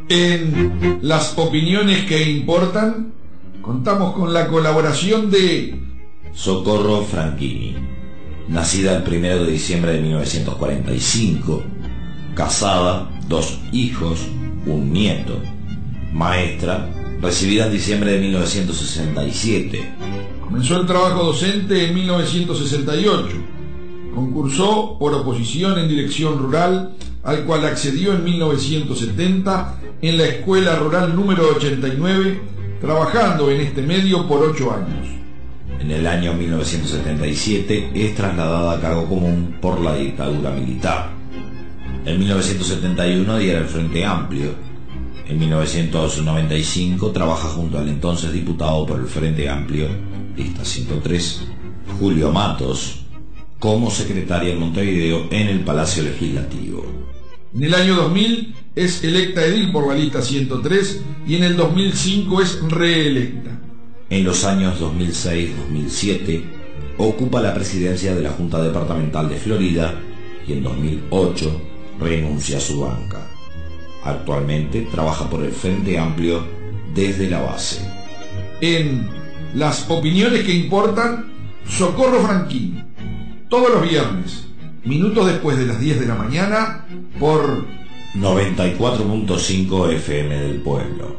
En las opiniones que importan, contamos con la colaboración de Socorro Franchini, nacida el 1 de diciembre de 1945, casada, 2 hijos, un nieto, maestra, recibida en diciembre de 1967. Comenzó el trabajo docente en 1968. Concursó por oposición en dirección rural, al cual accedió en 1970 en la Escuela Rural número 89, trabajando en este medio por 8 años. En el año 1977 es trasladada a cargo común por la dictadura militar. En 1971 adhiere al Frente Amplio. En 1995 trabaja junto al entonces diputado por el Frente Amplio, lista 103, Julio Matos, como secretaria en Montevideo en el Palacio Legislativo. En el año 2000 es electa edil por la lista 103 y en el 2005 es reelecta. En los años 2006-2007 ocupa la presidencia de la Junta Departamental de Florida y en 2008 renuncia a su banca. Actualmente trabaja por el Frente Amplio desde la base. En las opiniones que importan, Socorro Franchini, todos los viernes, minutos después de las 10 de la mañana, por 94.5 FM del Pueblo.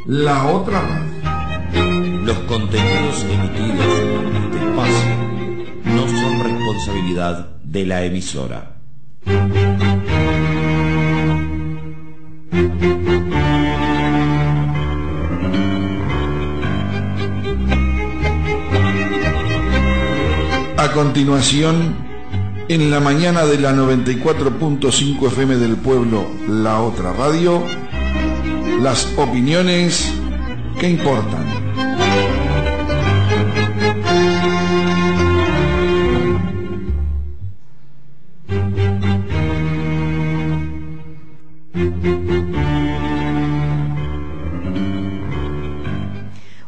La Otra Radio. Los contenidos emitidos en este espacio no son responsabilidad de la emisora. A continuación, en la mañana de la 94.5 FM del Pueblo, La Otra Radio, las opiniones que importan.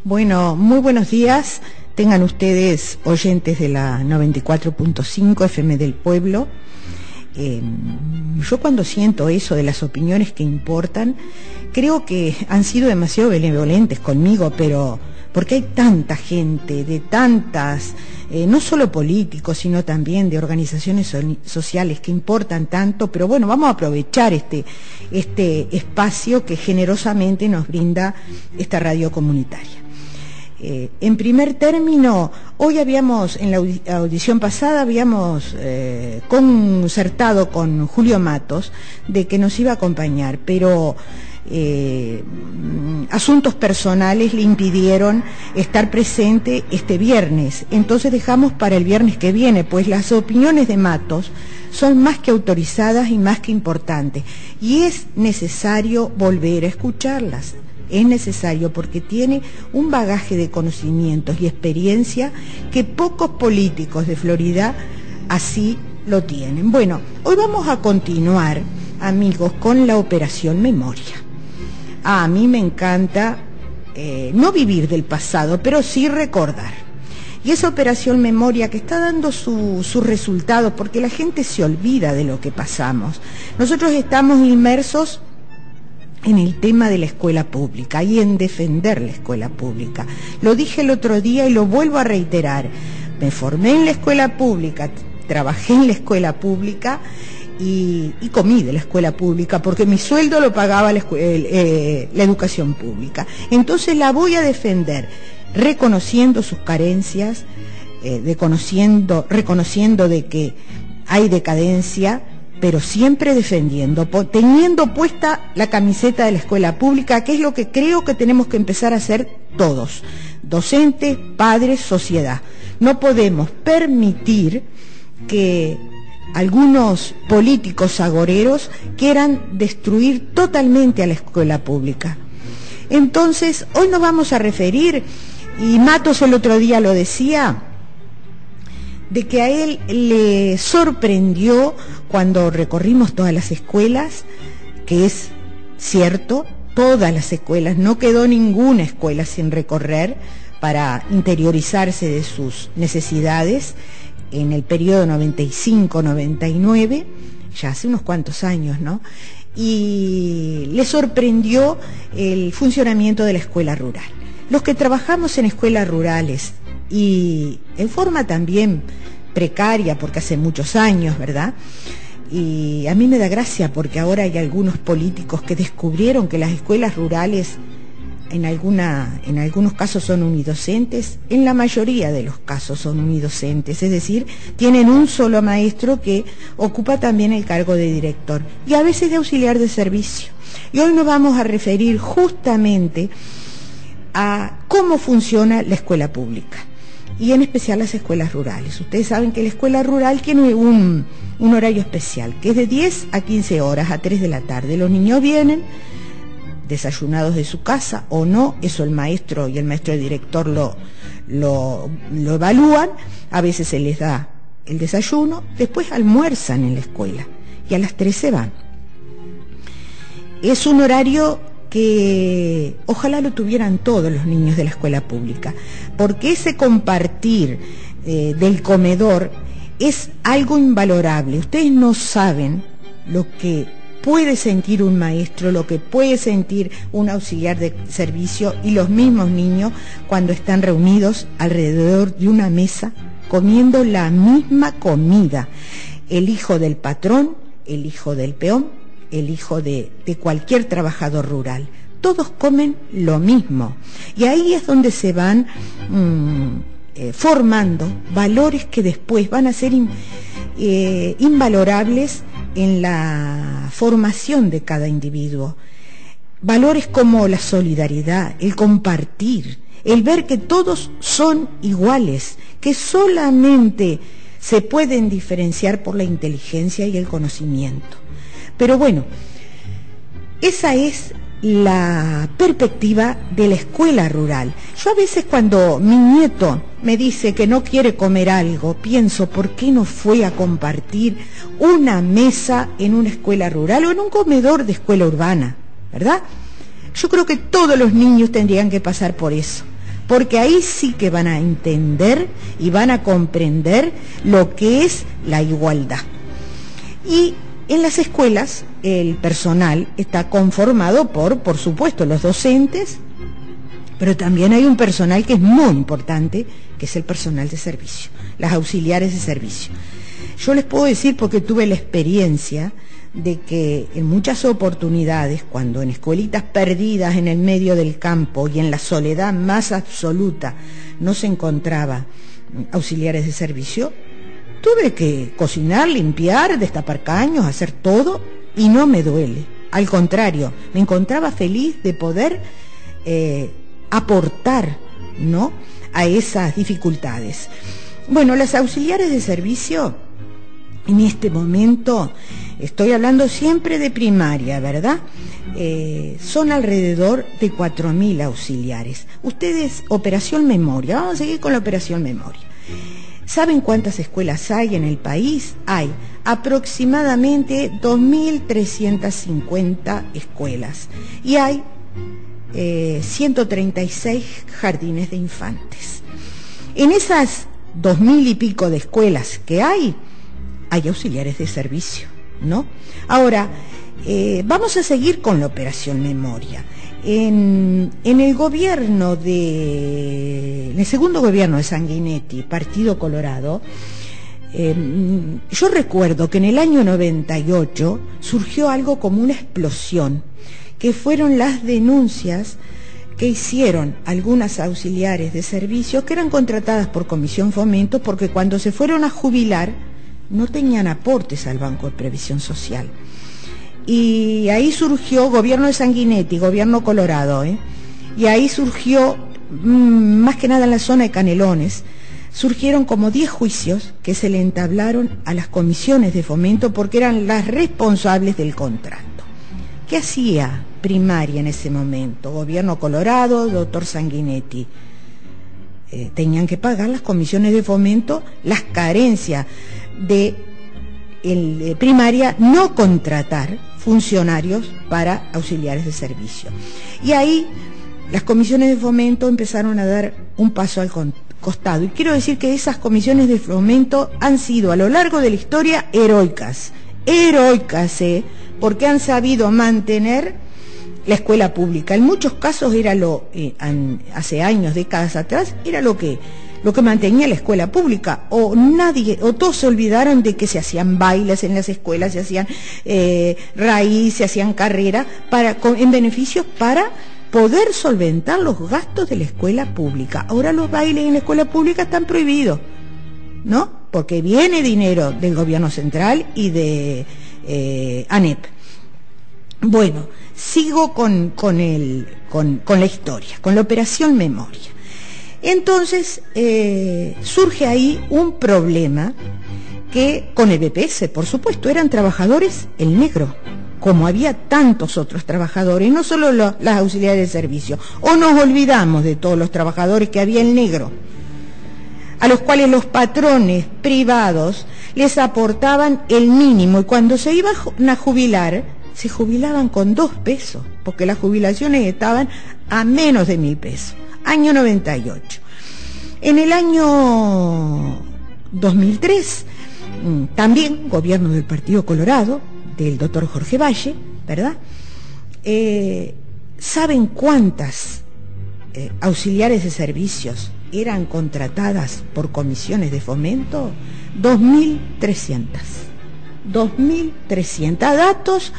Bueno, muy buenos días. Tengan ustedes, oyentes de la 94.5 FM del Pueblo. Yo cuando siento eso de las opiniones que importan, creo que han sido demasiado benevolentes conmigo, pero porque hay tanta gente, de tantas, no solo políticos, sino también de organizaciones sociales que importan tanto, pero bueno, vamos a aprovechar este espacio que generosamente nos brinda esta radio comunitaria. En primer término, hoy habíamos, en la audición pasada, habíamos concertado con Julio Matos de que nos iba a acompañar, pero asuntos personales le impidieron estar presente este viernes. Entonces dejamos para el viernes que viene, pues las opiniones de Matos son más que autorizadas y más que importantes, y es necesario volver a escucharlas. Es necesario porque tiene un bagaje de conocimientos y experiencia que pocos políticos de Florida así lo tienen. Bueno, hoy vamos a continuar, amigos, con la Operación Memoria. A mí me encanta no vivir del pasado, pero sí recordar. Y esa Operación Memoria que está dando sus resultados, porque la gente se olvida de lo que pasamos. Nosotros estamos inmersos en el tema de la escuela pública y en defender la escuela pública. Lo dije el otro día y lo vuelvo a reiterar. Me formé en la escuela pública, trabajé en la escuela pública y comí de la escuela pública porque mi sueldo lo pagaba la educación pública. Entonces la voy a defender reconociendo sus carencias, reconociendo de que hay decadencia, pero siempre defendiendo, teniendo puesta la camiseta de la escuela pública, que es lo que creo que tenemos que empezar a hacer todos, docentes, padres, sociedad. No podemos permitir que algunos políticos agoreros quieran destruir totalmente a la escuela pública. Entonces, hoy nos vamos a referir, y Matos el otro día lo decía, de que a él le sorprendió cuando recorrimos todas las escuelas, que es cierto, todas las escuelas, no quedó ninguna escuela sin recorrer para interiorizarse de sus necesidades en el periodo 95-99, ya hace unos cuantos años, ¿no? Y le sorprendió el funcionamiento de la escuela rural. Los que trabajamos en escuelas rurales y en forma también precaria, porque hace muchos años, ¿verdad? Y a mí me da gracia porque ahora hay algunos políticos que descubrieron que las escuelas rurales en algunos casos son unidocentes, en la mayoría de los casos son unidocentes, es decir, tienen un solo maestro que ocupa también el cargo de director y a veces de auxiliar de servicio. Y hoy nos vamos a referir justamente a cómo funciona la escuela pública y en especial las escuelas rurales. Ustedes saben que la escuela rural tiene un horario especial, que es de 10 a 15 horas, a 3 de la tarde. Los niños vienen desayunados de su casa o no, eso el maestro y el maestro director lo evalúan, a veces se les da el desayuno, después almuerzan en la escuela y a las 3 se van. Es un horario que ojalá lo tuvieran todos los niños de la escuela pública, porque ese compartir del comedor es algo invalorable. Ustedes no saben lo que puede sentir un maestro, lo que puede sentir un auxiliar de servicio y los mismos niños cuando están reunidos alrededor de una mesa comiendo la misma comida. El hijo del patrón, el hijo del peón, el hijo de cualquier trabajador rural. Todos comen lo mismo. Y ahí es donde se van formando valores que después van a ser invalorables en la formación de cada individuo. Valores como la solidaridad, el compartir, el ver que todos son iguales, que solamente se pueden diferenciar por la inteligencia y el conocimiento. Pero bueno, esa es la perspectiva de la escuela rural. Yo a veces cuando mi nieto me dice que no quiere comer algo, pienso, ¿por qué no fue a compartir una mesa en una escuela rural o en un comedor de escuela urbana? ¿Verdad? Yo creo que todos los niños tendrían que pasar por eso, porque ahí sí que van a entender y van a comprender lo que es la igualdad. Y en las escuelas el personal está conformado por supuesto, los docentes, pero también hay un personal que es muy importante, que es el personal de servicio, las auxiliares de servicio. Yo les puedo decir, porque tuve la experiencia de que en muchas oportunidades, cuando en escuelitas perdidas en el medio del campo y en la soledad más absoluta no se encontraba auxiliares de servicio, tuve que cocinar, limpiar, destapar caños, hacer todo, y no me duele. Al contrario, me encontraba feliz de poder aportar, ¿no?, a esas dificultades. Bueno, las auxiliares de servicio, en este momento, estoy hablando siempre de primaria, ¿verdad? Son alrededor de 4.000 auxiliares. Ustedes, Operación Memoria, vamos a seguir con la Operación Memoria. ¿Saben cuántas escuelas hay en el país? Hay aproximadamente 2.350 escuelas y hay 136 jardines de infantes. En esas 2.000 y pico de escuelas que hay auxiliares de servicio, ¿no? Ahora, vamos a seguir con la Operación Memoria. En el gobierno en el segundo gobierno de Sanguinetti, Partido Colorado, yo recuerdo que en el año 98 surgió algo como una explosión, que fueron las denuncias que hicieron algunas auxiliares de servicio que eran contratadas por Comisión Fomento, porque cuando se fueron a jubilar no tenían aportes al Banco de Previsión Social. Y ahí surgió gobierno de Sanguinetti, gobierno Colorado, y ahí surgió, más que nada en la zona de Canelones, surgieron como 10 juicios que se le entablaron a las comisiones de fomento porque eran las responsables del contrato. ¿Qué hacía primaria en ese momento? Gobierno Colorado, doctor Sanguinetti. Tenían que pagar las comisiones de fomento las carencias de primaria, no contratar funcionarios para auxiliares de servicio. Y ahí las comisiones de fomento empezaron a dar un paso al costado. Y quiero decir que esas comisiones de fomento han sido a lo largo de la historia heroicas, heroicas, porque han sabido mantener la escuela pública. En muchos casos era hace años, décadas atrás, era lo que mantenía la escuela pública, o todos se olvidaron de que se hacían bailes en las escuelas, se hacían raíz, se hacían carreras en beneficios para poder solventar los gastos de la escuela pública. Ahora los bailes en la escuela pública están prohibidos, ¿no? Porque viene dinero del gobierno central y de ANEP. Bueno, sigo con la historia, con la operación Memoria. Entonces surge ahí un problema que con el BPS, por supuesto, eran trabajadores el negro, como había tantos otros trabajadores, no solo las auxiliares de servicio, o nos olvidamos de todos los trabajadores que había el negro, a los cuales los patrones privados les aportaban el mínimo, y cuando se iban a jubilar, se jubilaban con 2 pesos, porque las jubilaciones estaban a menos de 1.000 pesos. Año 98. En el año 2003, también gobierno del Partido Colorado, del doctor Jorge Valle, ¿verdad? ¿Saben cuántas auxiliares de servicios eran contratadas por comisiones de fomento? 2.300. 2.300 datos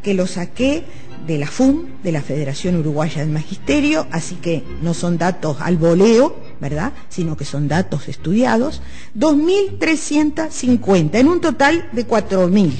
que los saqué de la FUM, de la Federación Uruguaya del Magisterio, así que no son datos al voleo, ¿verdad?, sino que son datos estudiados. 2.350 en un total de 4.000,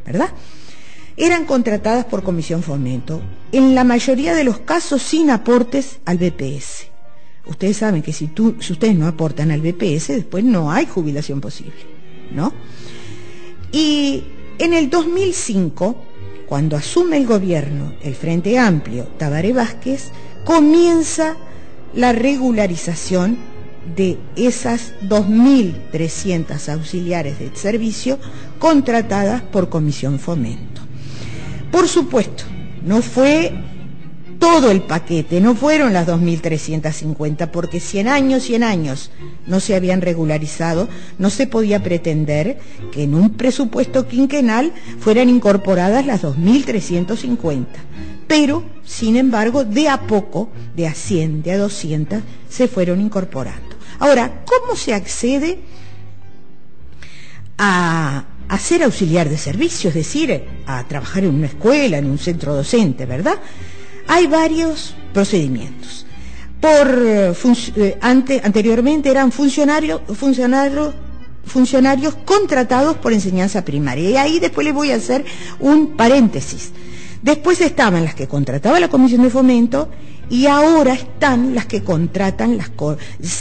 ¿verdad? Eran contratadas por comisión fomento, en la mayoría de los casos sin aportes al BPS. Ustedes saben que si ustedes no aportan al BPS, después no hay jubilación posible, ¿no? Y en el 2005, cuando asume el gobierno el Frente Amplio, Tabaré Vázquez, comienza la regularización de esas 2.300 auxiliares de servicio contratadas por comisión fomento. Por supuesto, no fue todo el paquete, no fueron las 2.350, porque 100 años no se habían regularizado, no se podía pretender que en un presupuesto quinquenal fueran incorporadas las 2.350. Pero, sin embargo, de a poco, de a 100, de a 200, se fueron incorporando. Ahora, ¿cómo se accede a ser auxiliar de servicio? Es decir, a trabajar en una escuela, en un centro docente, ¿verdad? Hay varios procedimientos. Anteriormente eran funcionarios contratados por enseñanza primaria. Y ahí después les voy a hacer un paréntesis. Después estaban las que contrataba la Comisión de Fomento, y ahora están las que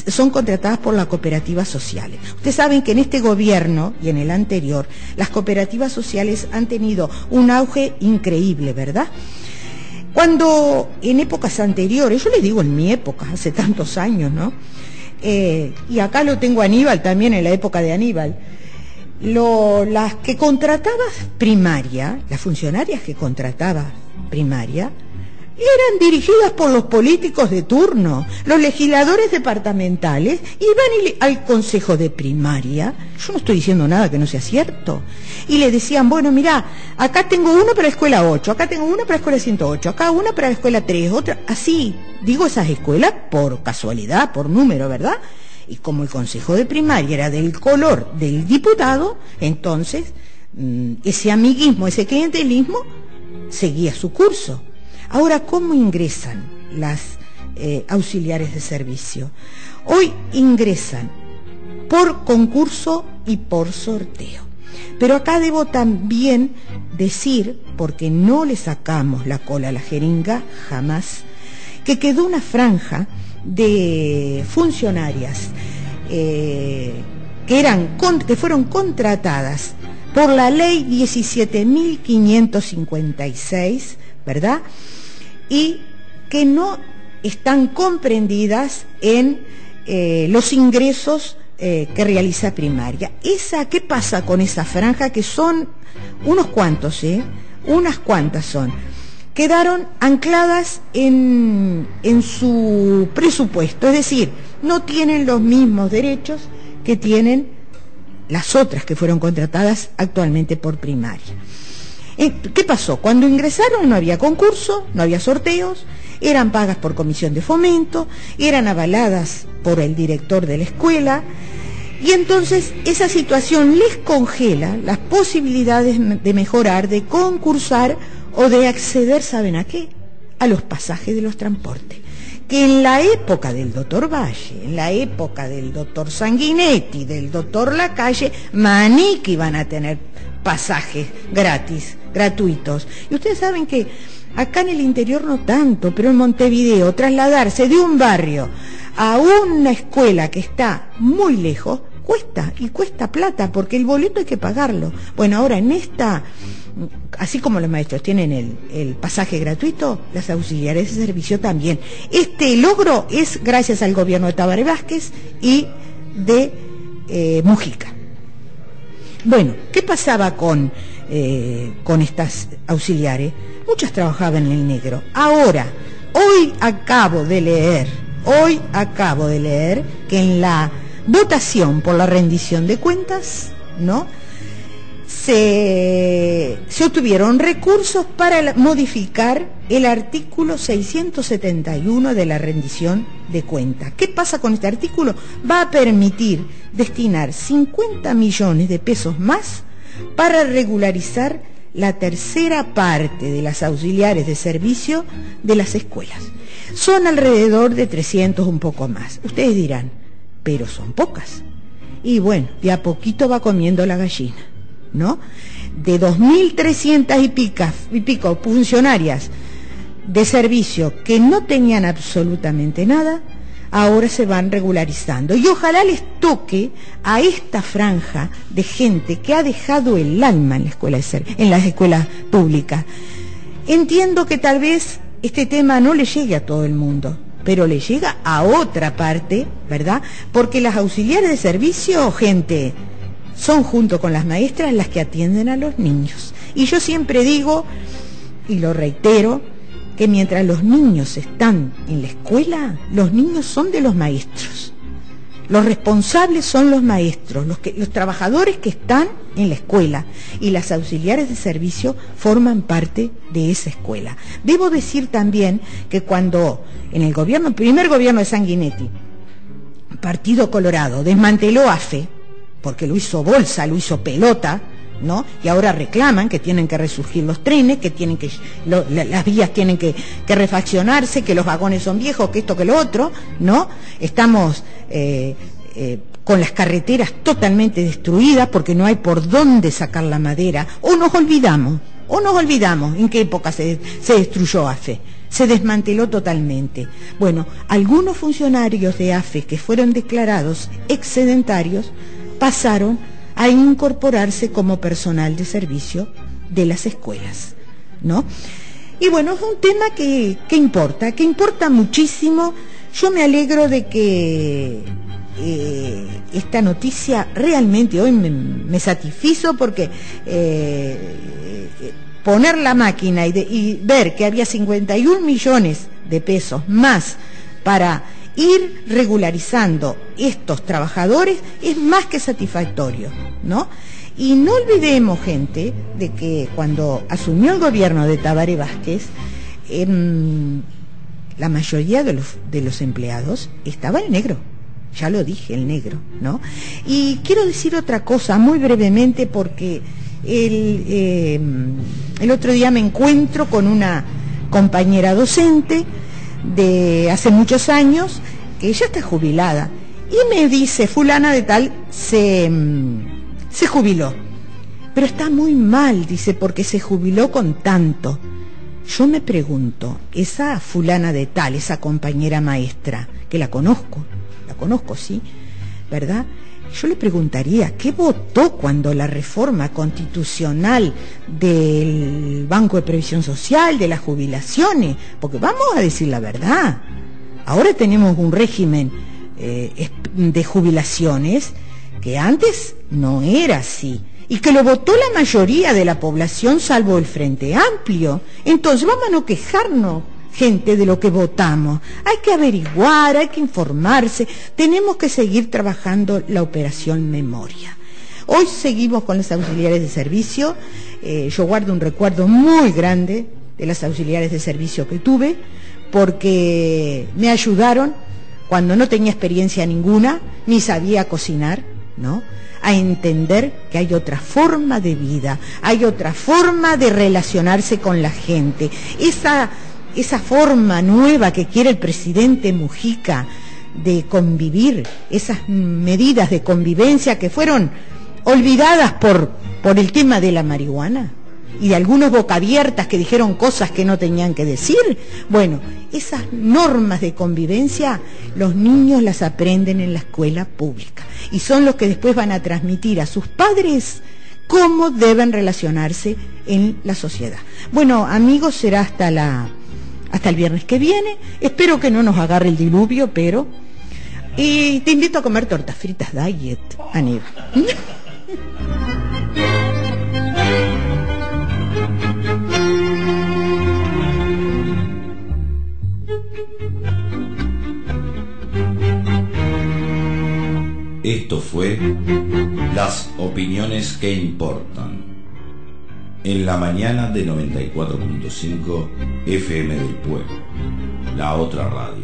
son contratadas por las cooperativas sociales. Ustedes saben que en este gobierno y en el anterior, las cooperativas sociales han tenido un auge increíble, ¿verdad? Cuando en épocas anteriores, yo les digo en mi época, hace tantos años, ¿no? Y acá lo tengo a Aníbal también, en la época de Aníbal. Las que contrataba primaria, las funcionarias que contrataba primaria, eran dirigidas por los políticos de turno. Los legisladores departamentales iban al consejo de primaria, yo no estoy diciendo nada que no sea cierto, y le decían, bueno, mirá, acá tengo uno para la escuela 8, acá tengo uno para la escuela 108, acá una para la escuela 3, otra, así, digo esas escuelas por casualidad, por número, ¿verdad? Y como el consejo de primaria era del color del diputado, entonces ese amiguismo, ese clientelismo seguía su curso. Ahora, ¿cómo ingresan las auxiliares de servicio? Hoy ingresan por concurso y por sorteo. Pero acá debo también decir, porque no le sacamos la cola a la jeringa jamás, que quedó una franja de funcionarias que fueron contratadas por la ley 17.556, ¿verdad?, y que no están comprendidas en los ingresos que realiza primaria. ¿Qué pasa con esa franja? Que son unos cuantos, unas cuantas son. Quedaron ancladas en su presupuesto, es decir, no tienen los mismos derechos que tienen las otras que fueron contratadas actualmente por primaria. ¿Qué pasó? Cuando ingresaron no había concurso, no había sorteos, eran pagas por comisión de fomento, eran avaladas por el director de la escuela, y entonces esa situación les congela las posibilidades de mejorar, de concursar o de acceder, ¿saben a qué? A los pasajes de los transportes. Que en la época del doctor Valle, en la época del doctor Sanguinetti, del doctor Lacalle, maní que iban a tener pasajes gratis, gratuitos. Y ustedes saben que acá en el interior no tanto, pero en Montevideo, trasladarse de un barrio a una escuela que está muy lejos, cuesta, y cuesta plata, porque el boleto hay que pagarlo. Bueno, ahora en esta, así como los maestros tienen el pasaje gratuito, las auxiliares de servicio también. Este logro es gracias al gobierno de Tabaré Vázquez y de Mujica. Bueno, ¿qué pasaba con estas auxiliares? Muchas trabajaban en el negro. Ahora, hoy acabo de leer que en la votación por la rendición de cuentas, ¿no?, se obtuvieron recursos para modificar el artículo 671 de la rendición de cuentas. ¿Qué pasa con este artículo? Va a permitir destinar 50 millones de pesos más para regularizar la tercera parte de las auxiliares de servicio de las escuelas. Son alrededor de 300, un poco más. Ustedes dirán, pero son pocas. Y bueno, de a poquito va comiendo la gallina, ¿no? De 2.300 y pico funcionarias de servicio que no tenían absolutamente nada, ahora se van regularizando. Y ojalá les toque a esta franja de gente que ha dejado el alma en las escuelas públicas. Entiendo que tal vez este tema no le llegue a todo el mundo, pero le llega a otra parte, ¿verdad? Porque las auxiliares de servicio, gente, son junto con las maestras las que atienden a los niños. Y yo siempre digo, y lo reitero, que mientras los niños están en la escuela, los niños son de los maestros. Los responsables son los maestros, los trabajadores que están en la escuela, y las auxiliares de servicio forman parte de esa escuela. Debo decir también que cuando en el primer gobierno de Sanguinetti, Partido Colorado desmanteló AFE, porque lo hizo bolsa, lo hizo pelota, ¿no? Y ahora reclaman que tienen que resurgir los trenes, que las vías tienen que refaccionarse, que los vagones son viejos, que esto, que lo otro, ¿no? Estamos con las carreteras totalmente destruidas porque no hay por dónde sacar la madera. O nos olvidamos en qué época se destruyó AFE. Se desmanteló totalmente. Bueno, algunos funcionarios de AFE que fueron declarados excedentarios pasaron a incorporarse como personal de servicio de las escuelas, ¿no? Y bueno, es un tema que importa muchísimo. Yo me alegro de que esta noticia realmente hoy me satisfizo, porque poner la máquina y ver que había 51 millones de pesos más para ir regularizando estos trabajadores es más que satisfactorio, ¿no? Y no olvidemos, gente, de que cuando asumió el gobierno de Tabaré Vázquez, la mayoría de los empleados estaba en negro. Ya lo dije, el negro, ¿no? Y quiero decir otra cosa muy brevemente, porque el otro día me encuentro con una compañera docente de hace muchos años, que ella está jubilada, y me dice, fulana de tal se jubiló, pero está muy mal, dice, porque se jubiló con tanto. Yo me pregunto, esa fulana de tal, esa compañera maestra, que la conozco, sí, ¿verdad? Yo le preguntaría, ¿qué votó cuando la reforma constitucional del Banco de Previsión Social, de las jubilaciones? Porque vamos a decir la verdad, ahora tenemos un régimen de jubilaciones que antes no era así, y que lo votó la mayoría de la población, salvo el Frente Amplio. Entonces vamos a no quejarnos, gente, de lo que votamos. Hay que averiguar, hay que informarse, tenemos que seguir trabajando la operación memoria. Hoy seguimos con los auxiliares de servicio. Yo guardo un recuerdo muy grande de las auxiliares de servicio que tuve, porque me ayudaron cuando no tenía experiencia ninguna, ni sabía cocinar, ¿no?, a entender que hay otra forma de vida, hay otra forma de relacionarse con la gente. Esa forma nueva que quiere el presidente Mujica de convivir, esas medidas de convivencia que fueron olvidadas por el tema de la marihuana y de algunos bocaabiertas que dijeron cosas que no tenían que decir. Bueno, esas normas de convivencia los niños las aprenden en la escuela pública y son los que después van a transmitir a sus padres cómo deben relacionarse en la sociedad. Bueno, amigos, será hasta el viernes que viene. Espero que no nos agarre el diluvio, pero... Y te invito a comer tortas fritas diet, Aníbal. Esto fue Las Opiniones que Importan, en la mañana de 94.5 FM del Pueblo, la otra radio.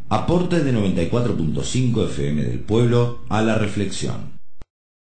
Aporte de 94.5 FM del Pueblo a la reflexión.